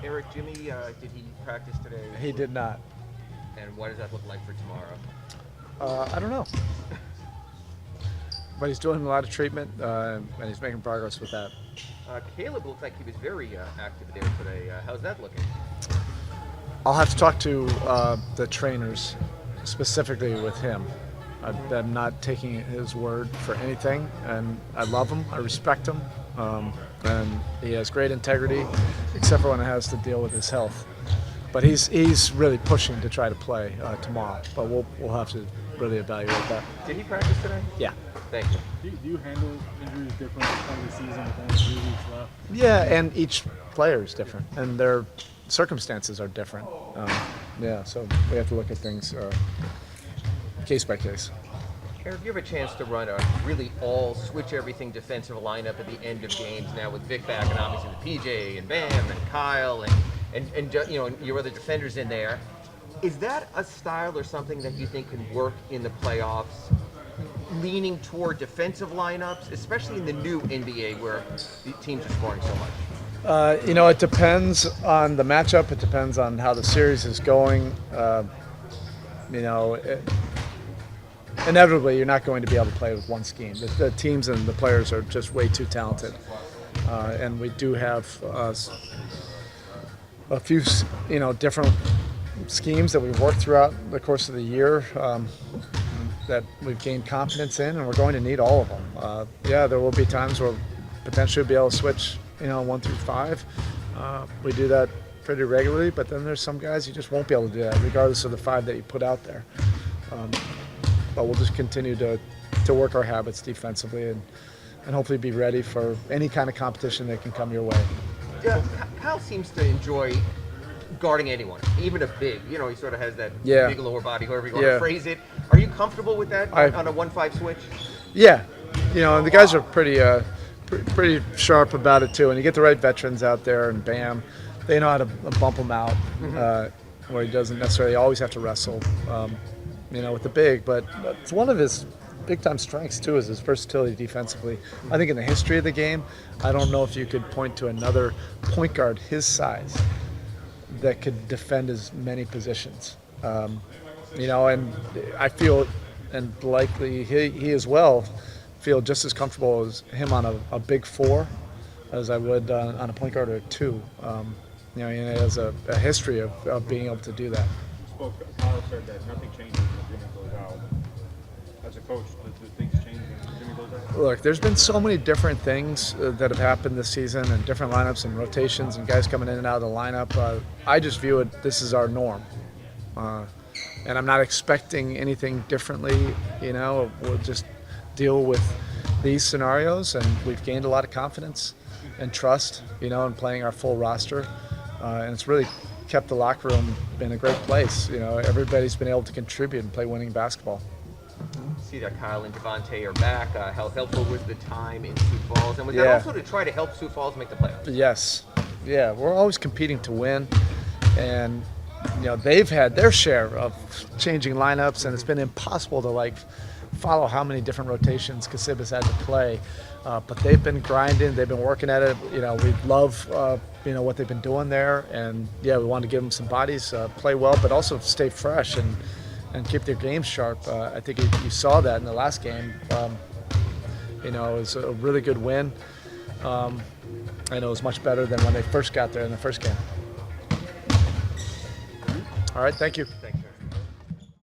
Eric, Jimmy, did he practice today? He did not. And what does that look like for tomorrow? I don't know. But he's doing a lot of treatment, and he's making progress with that. Caleb looked like he was very active there today. How's that looking? I'll have to talk to the trainers specifically with him. I'm not taking his word for anything, and I love him. I respect him, and he has great integrity, except for when it has to deal with his health. But he's really pushing to try to play tomorrow. But we'll have to really evaluate that. Did he practice today? Yeah. Thank you. Do you handle injuries different at the end of the season with only 3 weeks left? Yeah, and each player is different, and their circumstances are different. So we have to look at things case by case. Eric, you have a chance to run a really all switch everything defensive lineup at the end of games now with Vic back and obviously with PJ and Bam and Kyle and your other defenders in there. Is that a style or something that you think can work in the playoffs, leaning toward defensive lineups, especially in the new NBA where the teams are scoring so much? It depends on the matchup. It depends on how the series is going. Inevitably, you're not going to be able to play with one scheme. The teams and the players are just way too talented. And we do have a few, different schemes that we've worked throughout the course of the year that we've gained confidence in, and we're going to need all of them. There will be times where potentially we'll be able to switch, 1 through 5. We do that pretty regularly, but then there's some guys you just won't be able to do that, regardless of the 5 that you put out there. But we'll just continue to work our habits defensively and hopefully be ready for any kind of competition that can come your way. Yeah, Kyle seems to enjoy guarding anyone, even a big. He sort of has that big lower body, however you want to phrase it. Are you comfortable with that on a 1-5 switch? Yeah, and the guys are pretty sharp about it too. And you get the right veterans out there, and Bam, they know how to bump him out where he doesn't necessarily always have to wrestle. With the big, but it's one of his big-time strengths too is his versatility defensively. I think in the history of the game, I don't know if you could point to another point guard his size that could defend as many positions. And I feel, and likely he as well, feel just as comfortable as him on a big 4 as I would on a point guard or 2. He has a history of being able to do that. Kyle said that nothing changes when Jimmy goes out. As a coach, do things change when Jimmy goes out? Look, there's been so many different things that have happened this season, and different lineups and rotations and guys coming in and out of the lineup. I just view it, this is our norm. And I'm not expecting anything differently. We'll just deal with these scenarios, and we've gained a lot of confidence and trust, in playing our full roster. And it's really kept the locker room in a great place. Everybody's been able to contribute and play winning basketball. See that Kyle and Devontae are back. How helpful was the time in Sioux Falls? And was that also to try to help Sioux Falls make the playoffs? Yes. Yeah, we're always competing to win. And, they've had their share of changing lineups, and it's been impossible to, follow how many different rotations Kasibas had to play. But they've been grinding. They've been working at it. We love, what they've been doing there. And, we want to give them some bodies, play well, but also stay fresh and keep their game sharp. I think you saw that in the last game. It was a really good win. And it was much better than when they first got there in the first game. All right, thank you.